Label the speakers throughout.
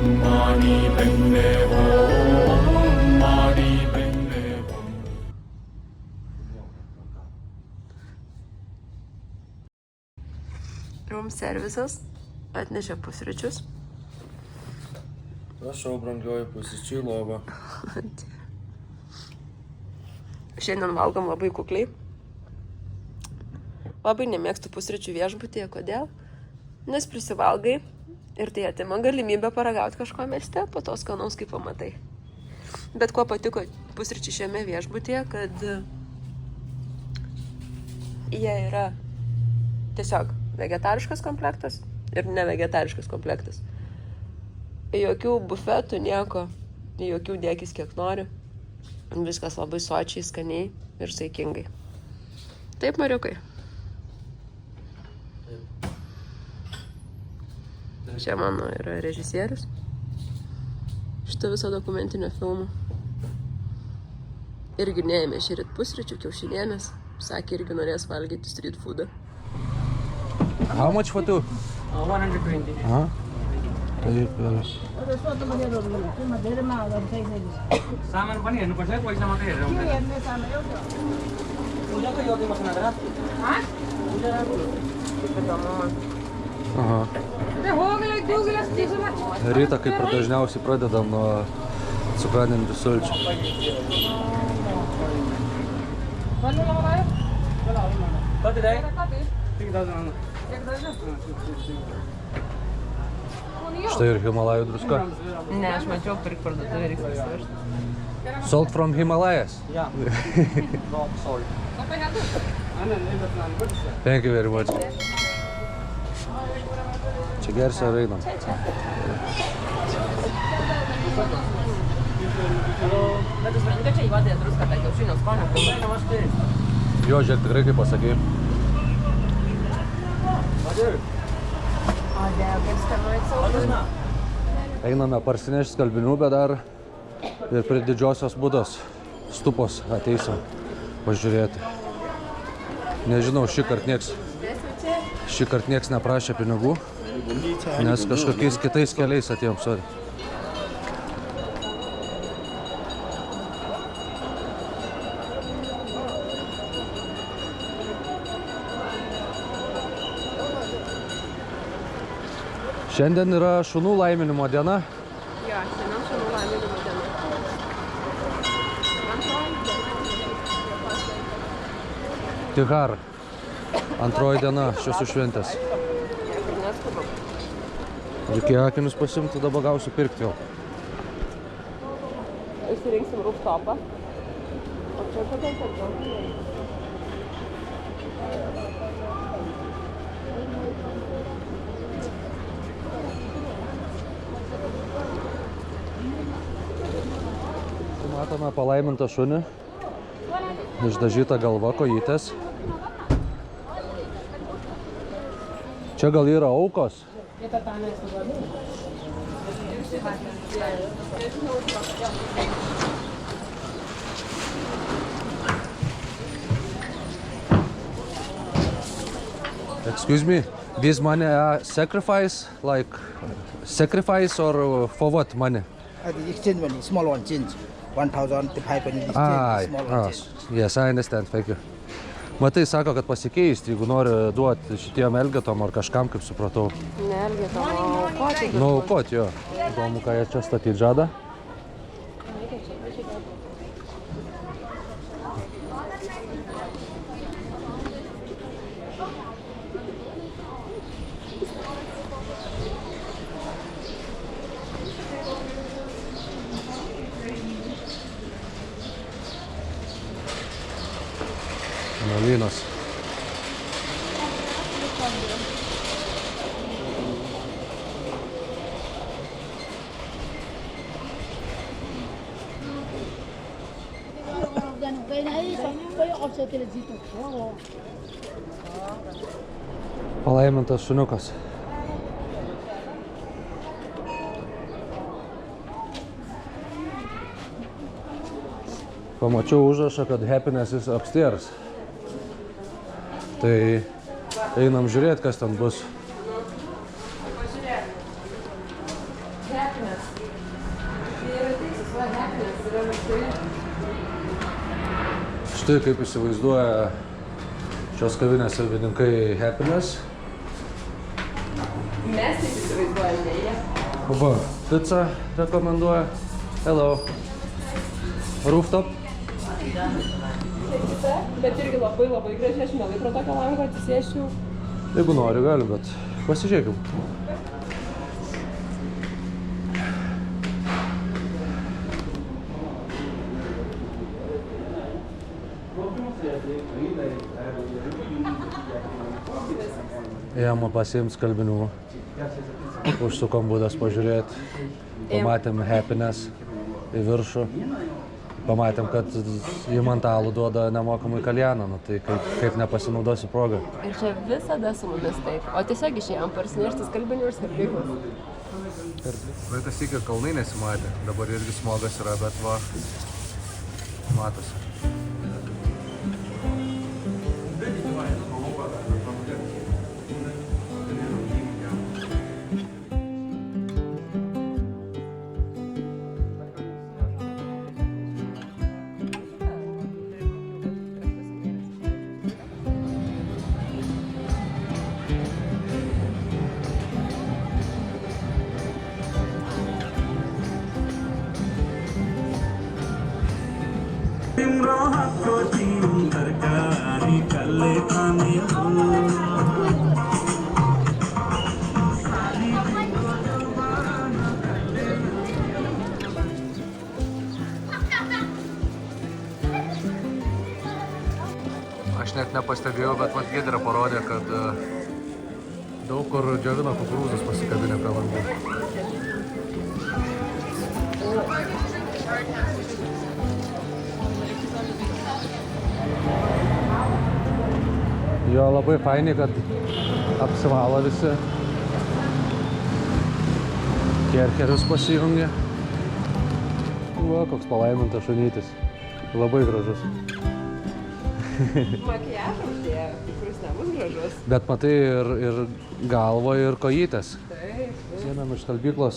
Speaker 1: Mani benne mani benne
Speaker 2: Room servisas atnešė pusryčius.
Speaker 3: Prašau, brangioji, pusryčiai lova.
Speaker 2: Šiandien valgom labai kukliai. Labai nemėgstu pusryčių viešbutyje. Kodėl? Nes prisivalgai ir tai atima galimybę paragauti kažko mieste, po to skanaus, kaip pamatai. Bet kuo patiko pusryčiai šiame viešbutyje, kad jie yra tiesiog vegetariškas komplektas ir nevegetariškas komplektas. Jokių bufetų, nieko, jokių dėkis kiek nori. Viskas labai sočiai, skaniai ir saikingai. Taip, Mariukai. Čia mano yra režisierius šito viso dokumentinio filmo. Irgi neėmė šįryt pusryčių, kiaušinienės. Sakė, irgi norės valgyti street foodą.
Speaker 3: How much for two?
Speaker 4: 120.
Speaker 3: Huh?
Speaker 4: सामान पनि हेर्नुपर्छ है, पैसा मात्रै हेरेर हुँदैन। पूजाको योगी मसँग र
Speaker 3: Aha. Rytą kaip ir dažniausiai pradedam nuo cukranendrių sulčių.
Speaker 4: कति दाइ? 3000
Speaker 3: Štai ir Himalajų druska.
Speaker 2: Ne, aš mačiau pirk parduotuvę reikia pasivežti.
Speaker 3: Salt from Himalayas.
Speaker 4: Yeah. Rock salt.
Speaker 3: Thank you very much. Čia gersi ar einam?
Speaker 2: Bet tu supranti, kad čia įvadė druską tą kiaušinio skonio.
Speaker 3: Jo, žiūrėk, tikrai kaip pasakei.
Speaker 2: O dėl kaip skanuojat savo?
Speaker 3: Einame parsinešti skalbinių, bet dar ir prie didžiosios Budos stupos ateisim pažiūrėti. Nežinau, šįkart nieks neprašė pinigų, nes kažkokiais kitais keliais atėjom, sorry. Šiandien yra šunų laiminimo diena.
Speaker 2: Jo, šiandien šunų laiminimo diena.
Speaker 3: Tihar. Antroji diena šios šventės.
Speaker 2: Niekur neskubam.
Speaker 3: Reikėjo akinius pasimti, dabar gausiu pirkti jau.
Speaker 2: Išsirinksim rooftopą. O čia kokia čia?
Speaker 3: Matome palaimintą šunį, išdažyta galva, kojytės. Čia gal yra aukos? Excuse me, this money sacrifice, like sacrifice or for what money?
Speaker 5: The exchange money, small one change. 1,000 to 500 exchange, small one change.
Speaker 3: Yes, I understand, thank you. Matai, sako, kad pasikeisti, jeigu nori duoti šitiem elgetom ar kažkam, kaip supratau.
Speaker 2: Ne elgetom, o aukoti.
Speaker 3: Nu, aukoti, jo. Įdomu, ką jie čia statyti žada. Vienuolynas. Palaimintas šuniukas. Pamačiau užrašą, kad happiness is upstairs. Tai einam žiūrėti, kas ten bus.
Speaker 2: happiness. Tai yra teisus, va, happiness yra viršuje.
Speaker 3: Štai kaip įsivaizduoja šios kavinės savininkai happiness.
Speaker 2: Mes taip įsivaizduojam, ne jie.
Speaker 3: Va, pizza rekomenduoja. Hello. Rooftop.
Speaker 2: Kita, bet irgi labai labai gražiai, aš mielai pro tokio lango atsisėsčiau.
Speaker 3: Jeigu nori, gali, bet pasižiūrėkim. Ėjom pasiimt skalbinių. Užsukom būdas pažiūrėti. Pamatėm happiness į viršų. Pamatėm, kad įmantalų duoda nemokamai kaljaną, nu tai kaip nepasinaudosiu progą.
Speaker 2: Ir čia visada su mumis taip. O tiesiog išėjom parsinešti skalbinių ir skalbyklus.
Speaker 3: Praeitas sykį kalnai nesimatė, dabar irgi smogas yra, bet va, matosi. Aš net nepastebėjau, bet mat Giedrė parodė, kad daug kur džiovina kukurūzus pasikabinę prie langų. Jo, labai faini, kad apsivalo visi. Kerkerius pasijungia. Va, koks palaimintas šunytis. Labai gražus.
Speaker 2: Makiažą uždėjo, kuris nebus gražus.
Speaker 3: Bet matai ir galvą, ir kojytės.
Speaker 2: Taip.
Speaker 3: Sienam iš skalbyklos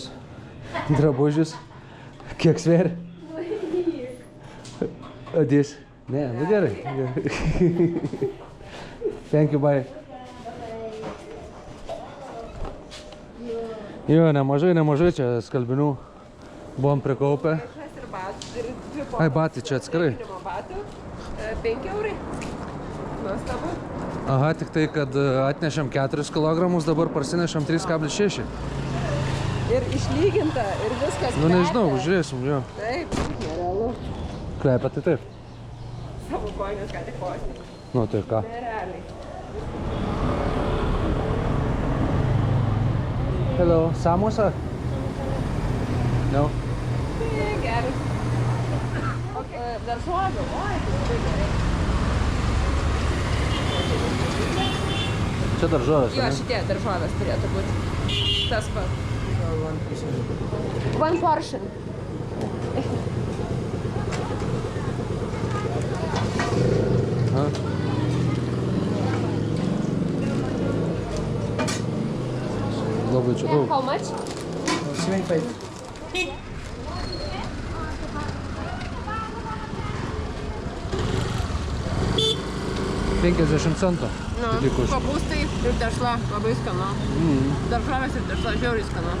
Speaker 3: drabužis. Kiek sveri? Odės. Ne, nu gerai. Thank you, bye. Jo, nemažai čia skalbinių buvom prikaupę.
Speaker 2: Ir batų, ir dvi
Speaker 3: Ai, batai čia atskirai.
Speaker 2: batų, 5 eurai. Nuostabu.
Speaker 3: Aha, tik tai, kad atnešėm 4 kg, dabar parsinešėm 3,6.
Speaker 2: Ir išlyginta, ir viskas
Speaker 3: Nu,
Speaker 2: kvepia.
Speaker 3: nežinau, žiūrėsim, jo.
Speaker 2: Taip, nerealu.
Speaker 3: Kvepia tai taip.
Speaker 2: Savo kojines ką tik posnį.
Speaker 3: Nu, tai ką.
Speaker 2: Nerealiai.
Speaker 3: Hello, samosa? No.
Speaker 2: Tai geras. Daržovių, oi, tai labai gerai.
Speaker 3: Čia daržovės,
Speaker 2: Jo,
Speaker 3: ne?
Speaker 2: šitie daržovės turėtų būti. Tas pat. One portion.
Speaker 3: Aha. Labai čia daug.
Speaker 2: How much?
Speaker 5: 75.
Speaker 3: $50. Likučių.
Speaker 2: Kopūstai ir dešla, labai skanu. Daržovės ir dešla žiauriai skanu.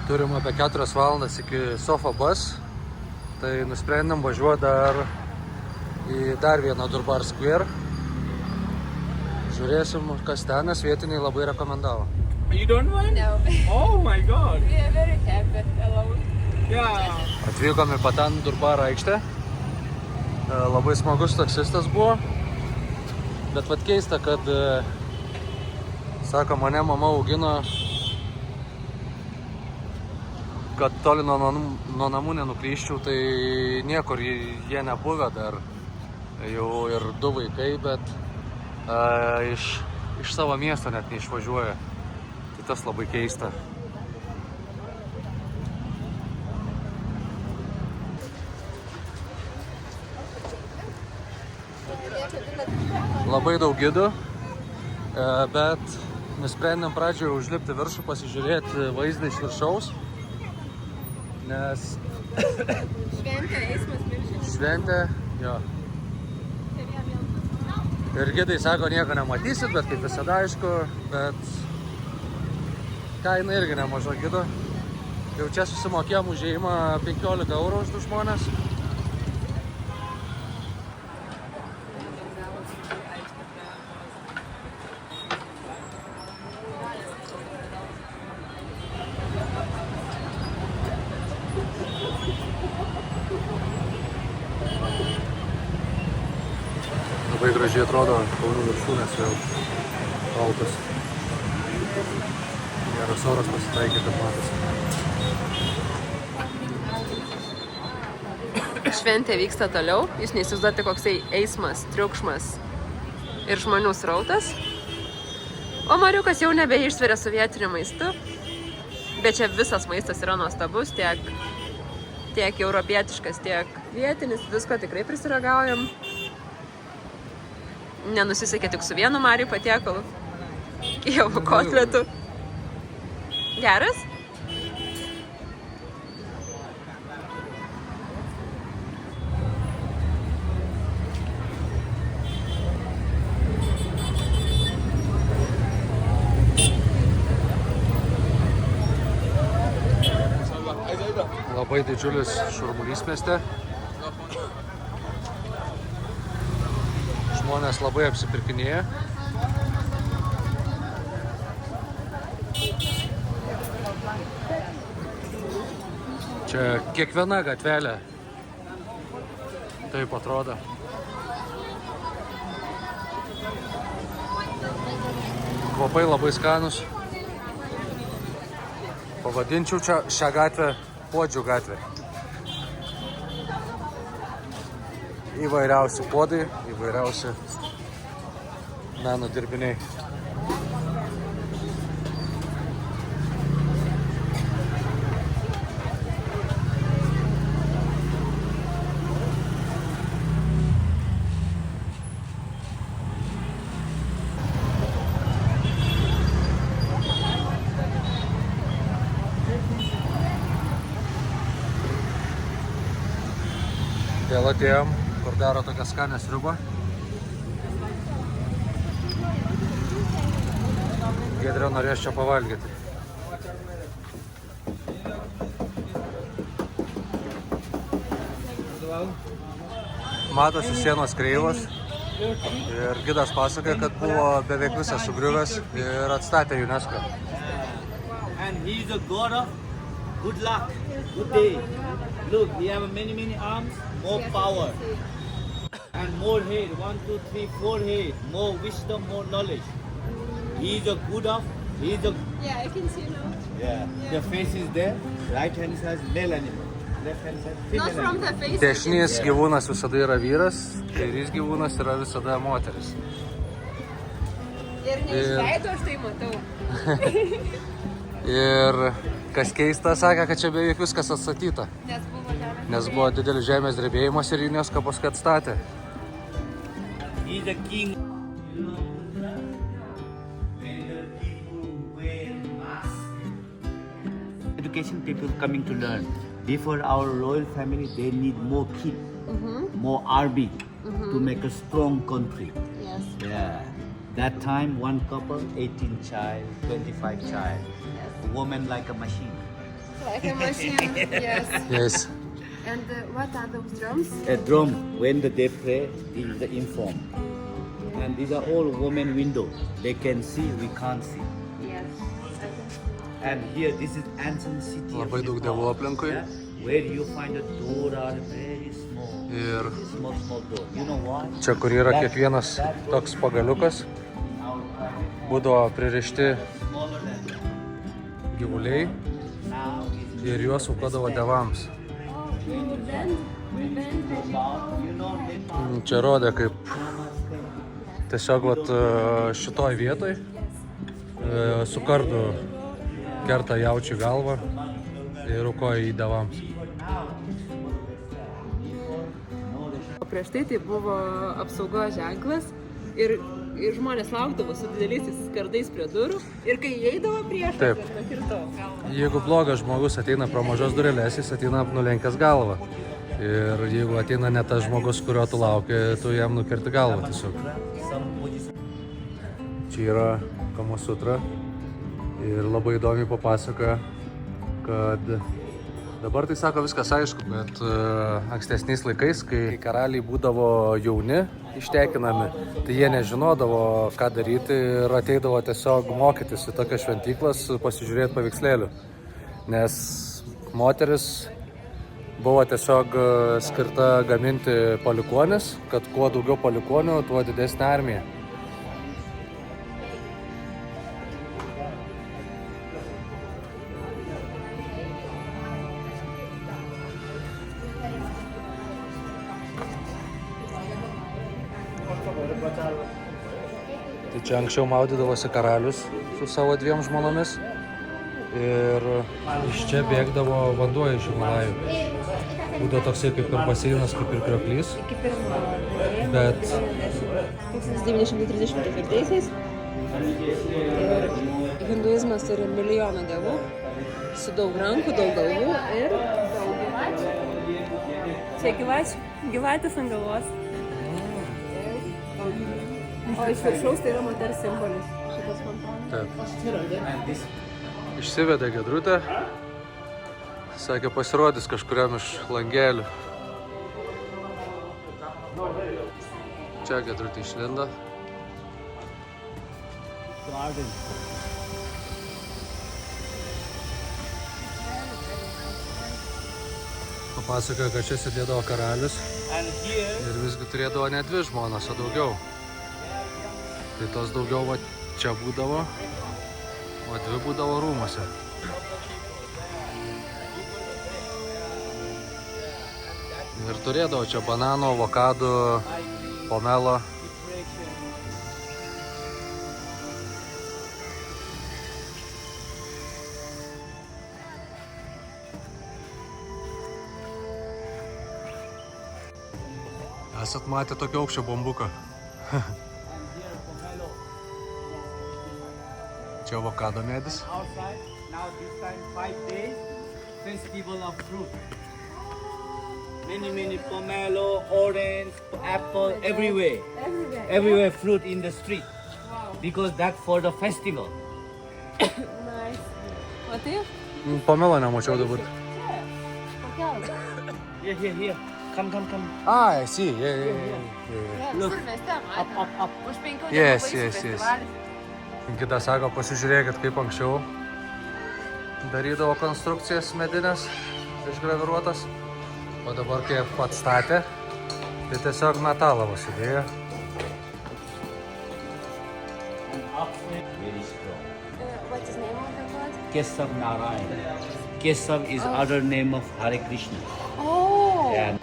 Speaker 3: Turim apie 4 valandas iki Sofa Bus. Tai nusprendėm važiuoti dar į dar vieną Durbar Square. Žiūrėsim, kas ten, nes vietiniai labai rekomendavo.
Speaker 4: You don't want?
Speaker 2: No.
Speaker 4: Oh my god.
Speaker 2: We are very happy. Hello.
Speaker 4: Yeah.
Speaker 3: Atvykom į Patan Durbar aikštę. Labai smagus taksistas buvo. Bet vat keista, kad, sako, mane mama augino, kad toli nuo namų nenuklyščiau, tai niekur jie nebuvę dar. Jau ir 2 vaikai, bet iš savo miesto net neišvažiuoja. Tai tas labai keista. labai daug gidų, bet nusprendėm pradžioje užlipti viršų, pasižiūrėti vaizdą iš viršaus, nes
Speaker 2: Šventė, eismas milžiniškas.
Speaker 3: šventė, jo. Ir gidai sako, nieko nematysit, bet kaip visada aišku, bet kaina irgi nemaža gido. Jau čia susimokėjom užėjimą 15 eurų už du žmonės. Labai gražiai atrodo Kalnų viršūnės vėl kaltas. Geras oras pasitaikė, kad matosi.
Speaker 2: Šventė vyksta toliau. Jūs neįsivaizduojate, koksai eismas, triukšmas ir žmonių srautas. O Mariukas jau nebeišsveria su vietiniu maistu. Bet čia visas maistas yra nuostabus, tiek europietiškas, tiek vietinis. Visko tikrai prisiragaujam. Nenusisekė tik su vienu Mariui patiekalu. Kijevo kotletu. Geras?
Speaker 3: Labai didžiulis šurmulys mieste. Žmonės labai apsipirkinėja. Čia kiekviena gatvelė taip atrodo. Kvapai labai skanus. Pavadinčiau šią gatvę Puodžių gatvė. Įvairiausi puodai, įvairiausi meno dirbiniai. Vėl atėjom, kur daro tokią skanę sriubą. Giedrė norės čia pavalgyti. Matosi sienos kreivos ir gidas pasakoja, kad buvo beveik visas sugriuvęs ir atstatė UNESCO.
Speaker 6: And he is a god of good luck, good day. Look, he have many arms, more power, and more head. 1, 2, 3, 4 head. More wisdom, more knowledge. He is a good of. He is a.
Speaker 2: Yeah, I can see now.
Speaker 6: Yeah. The face is there. Right hand side male animal. Left hand side female
Speaker 2: Not from
Speaker 6: animal.
Speaker 2: the face.
Speaker 3: Dešinės gyvūnas visada yra vyras, kairys gyvūnas yra visada moteris.
Speaker 2: Ir neišleido, aš tai matau.
Speaker 3: Ir kas keista, sakė, kad čia beveik viskas atstatyta. Nes buvo didelis žemės drebėjimas ir UNESCO paskui atstatė.
Speaker 6: He is a king. Education people coming to learn. Before our royal family, they need more kids, more army to make a strong country.
Speaker 2: Yes.
Speaker 6: Yeah. That time, one couple, 18 child, 25 child. Woman like a machine.
Speaker 2: Like a machine, yes.
Speaker 3: Yes.
Speaker 2: And what are those drums?
Speaker 6: A drum, when they pray, this is the inform. And these are all women windows. They can see, we can't see.
Speaker 2: Yes.
Speaker 6: And here, this is ancient city of
Speaker 3: Labai daug
Speaker 6: Nepal.
Speaker 3: dievų aplinkui.
Speaker 6: Yeah? Where you find a door are very small.
Speaker 3: Ir
Speaker 6: Small door. You know why?
Speaker 3: čia, kur yra kiekvienas toks pagaliukas, būdavo pririšti
Speaker 6: Smaller than
Speaker 3: gyvuliai
Speaker 6: now is
Speaker 3: ir juos aukodavo dievams. Čia rodė, kaip tiesiog šitoj vietoj su kardu kerta jaučių galvą ir aukoja į dievams.
Speaker 2: Prieš tai buvo apsaugos ženklas Ir žmonės laukdavo su dideliais skardais prie durų ir kai įeidavo prieš,
Speaker 3: Taip.
Speaker 2: nukirdavo.
Speaker 3: Jeigu blogas žmogus ateina pro mažos durelės, jis ateina nulenkęs galvą. Ir jeigu ateina ne tas žmogus, kurio tu lauki, tu jam nukirti galvą tiesiog. Čia yra Kama Sutra ir labai įdomiai papasakoja, kad dabar tai sako viskas aišku, bet ankstesniais laikais, kai karaliai būdavo jauni, ištekinami, tai jie nežinodavo, ką daryti ir ateidavo tiesiog mokytis į tokias šventyklas, pasižiūrėti paveikslėlių. Nes moteris buvo tiesiog skirta gaminti palikuonis, kad kuo daugiau palikonių, tuo didesnė armija. Tai čia anksčiau maudydavosi karalius su savo 2 žmonomis ir iš čia bėgdavo vanduo iš Himalajų. Būdavo toksai kaip ir baseinas, kaip ir krioklys. Bet
Speaker 2: 1934-aisiais ir hinduizmas turi milijoną dievų, su daug rankų, daug galvų ir daug gyvačių. Čia gyvatės ant galvos. O iš viršaus tai yra moters simbolis, šitas fontanas.
Speaker 3: taip. Išsivedė Gedrutę, sakė pasirodys kažkuriam iš langelių. Čia Gedrutė išlindo. Papasakojo, kad čia sėdėdavo karalius ir visgi turėdavo ne 2 žmonas, o daugiau. Tai tos daugiau va čia būdavo, o 2 būdavo rūmuose. Ir turėdavo čia bananų, avokadų, pomelo. Esat matę tokio aukščio bambuką? Čia avokado medis.
Speaker 6: Outside, now this time 5 days, festival of fruit. Many pomelo, orange, apple, everywhere. Everywhere fruit in the street. Because that's for the festival.
Speaker 2: Matai?
Speaker 3: Pomelo nemačiau dabar.
Speaker 6: Here. Come.
Speaker 3: Ah, I see. Yeah.
Speaker 6: Look. Up.
Speaker 2: Už 5
Speaker 3: Yes. Kita sako, pasižiūrėkit, kaip anksčiau darydavo konstrukcijas medinės, išgraviruotas. O dabar, kai atstatė, tai tiesiog metalą įdėjo.
Speaker 6: Very strong.
Speaker 2: What's his name of the god?
Speaker 6: Kesav Narayan. Kesav is other name of Hare Krishna.
Speaker 2: Oh!
Speaker 6: Yeah.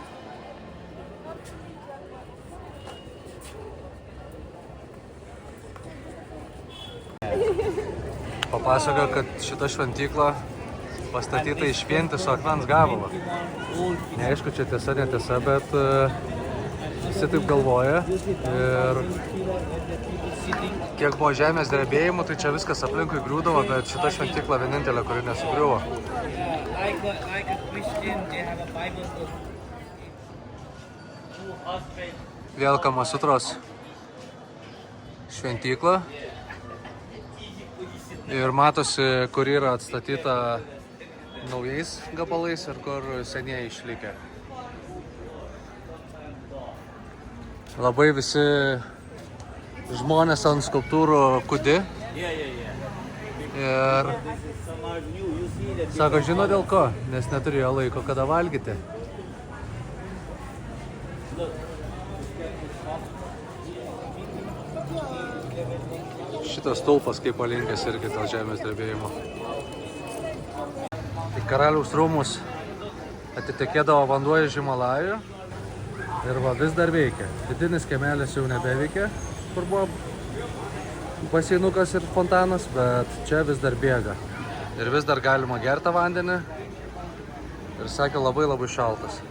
Speaker 3: Papasakojo, kad šita šventykla pastatyta iš vientiso akmens gabalo. Neaišku, čia tiesa, netiesa, bet visi taip galvoja. Ir kiek buvo žemės drebėjimų, tai čia viskas aplinkui griūdavo, bet šita šventykla vienintelė, kuri nesugriuvo.
Speaker 6: Like a Christian, they have a Bible book. Two husbands.
Speaker 3: Vėl Kama Sutros šventykla. Ir matosi, kur yra atstatyta naujais gabalais ir kur seniai išlikę. Labai visi žmonės ant skulptūrų kudi. Ir
Speaker 6: Some are new, you see that.
Speaker 3: sako, žino dėl ko, nes neturėjo laiko kada valgyti. Šitas stulpas kaip palinkęs irgi dėl žemės drebėjimo. Tai karaliaus rūmus atitekėdavo vanduo iš Himalajų ir va vis dar veikia. Vidinis kiemelis jau nebeveikia, kur buvo baseinukas ir fontanas, bet čia vis dar bėga. Ir vis dar galima gerti vandenį ir sakė labai šaltas.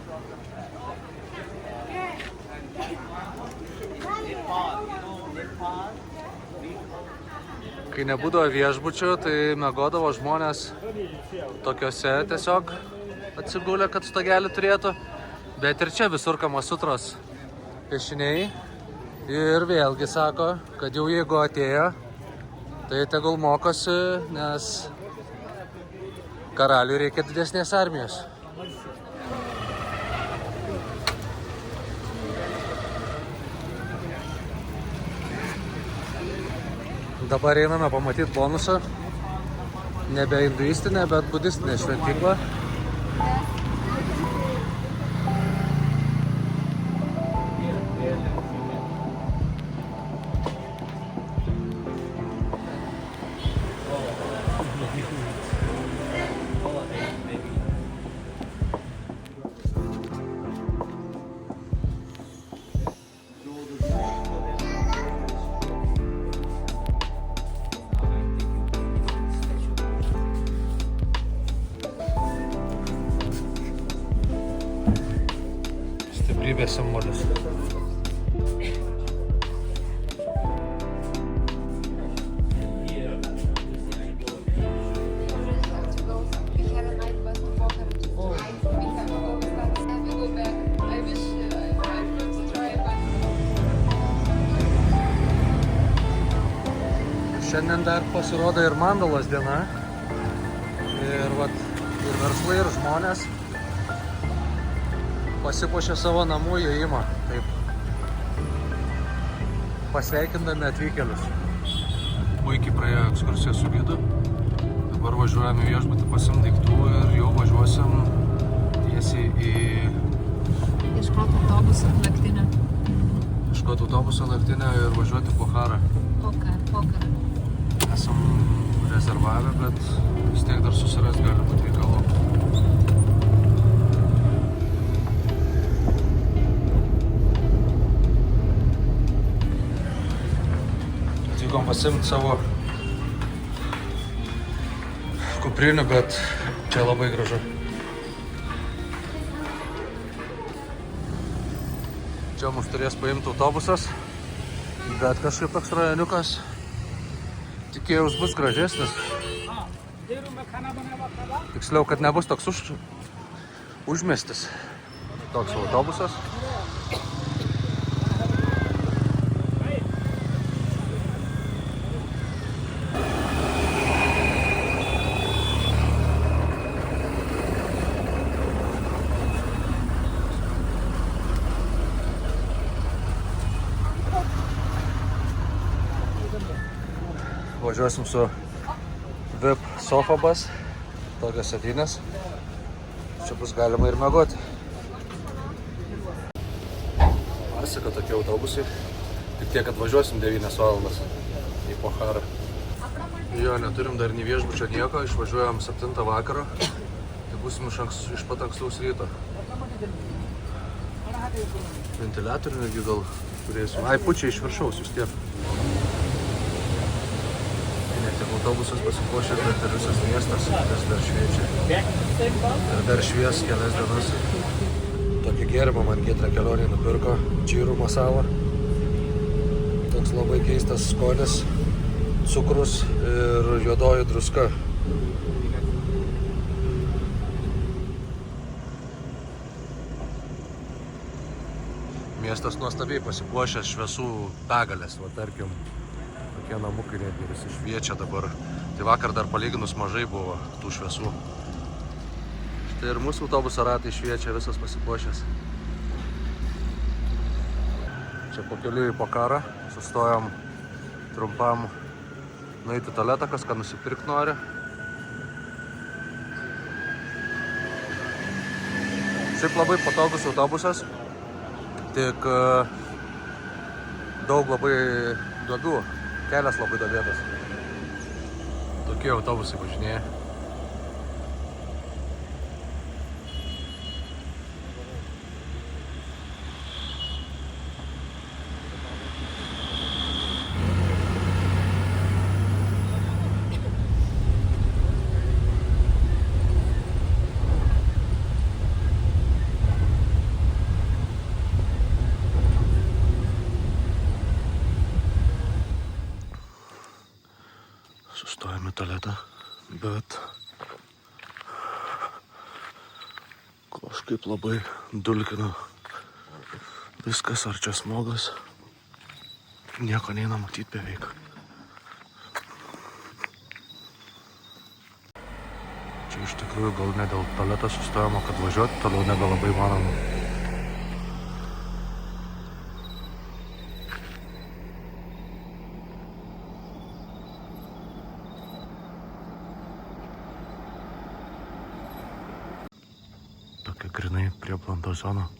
Speaker 3: Kai nebūdavo viešbučių, tai miegodavo žmonės tokiuose tiesiog atsigulę, kad stogelį turėtų. Bet ir čia visur Kamasutros piešiniai. Ir vėlgi sako, kad jau jeigu atėjo, tai tegul mokosi, nes karaliui reikia didesnės armijos. Dabar einame pamatyti bonusą. Nebe hinduistinę, bet budistinę šventyklą. Stiprybės simbolis. Šiandien dar pasirodo ir mandalos diena. Ir verslai, ir žmonės pasipuošė savo namų įėjimą, taip pasveikindami atvykėlius. Puikiai praėjo ekskursija su gidu. Dabar važiuojame į viešbutį pasiimti daiktų ir jau važiuosim tiesiai į...
Speaker 2: Ieškoti autobuso naktinę.
Speaker 3: Ieškoti autobuso naktinę ir važiuoti Pocharą.
Speaker 2: Pokarą.
Speaker 3: Esam rezervavę, bet vis tiek dar susiras gali būti reikalų. Atvykom pasiimti savo kuprinių, bet čia labai gražu. Čia mus turės paimti autobusas, bet kažkaip toks rajoniukas tikėjaus bus gražesnis. Tiksliau, kad nebus toks užmiestis. Toks autobusas. Važiuosim su VIP Sofabus, tokios sėdynės. Čia bus galima ir miegoti. Pasaka tokie autobusai. Tik tiek, kad važiuosim 9 valandas į Pocharą. Jo, neturim dar nei viešbučio nieko, išvažiuojam 7 vakaro. Tai būsim iš pat ankstaus ryto. Ventiliatorių netgi gal turėsim. Ai, pučiai iš viršaus vis tiek. Ne tik autobusas pasipuošęs, bet ir visas miestas, kas dar šviečia. Ir dar švies kelias dienas. Tokį gėrimą man Giedrė kelionė nupirko, čirų masalą. Toks labai keistas skonis, cukrus ir juodoji druska. Miestas nuostabiai pasipuošęs, šviesų begalės, va tarkim. Tokie namukai netgi visi šviečia dabar. Tai vakar dar palyginus mažai buvo tų šviesų. Štai ir mūsų autobuso ratai šviečia, visas pasipuošęs. Čia po keliu į Pocharą. Sustojom trumpam nueiti į tualetą, kas ką nusipirkt nori. Šiaip labai patogus autobusas. Tik daug labai duobių. Kelias labai duobėtas. Tokie autobusai važinėja. Sustojame tualetą, bet kažkaip labai dulkina viskas, ar čia smogas. Nieko neina matyti beveik. Čia iš tikrųjų gal ne dėl tualeto sustojimo, kad važiuoti toliau nebelabai manoma. Tokia grinai prie Planto zono.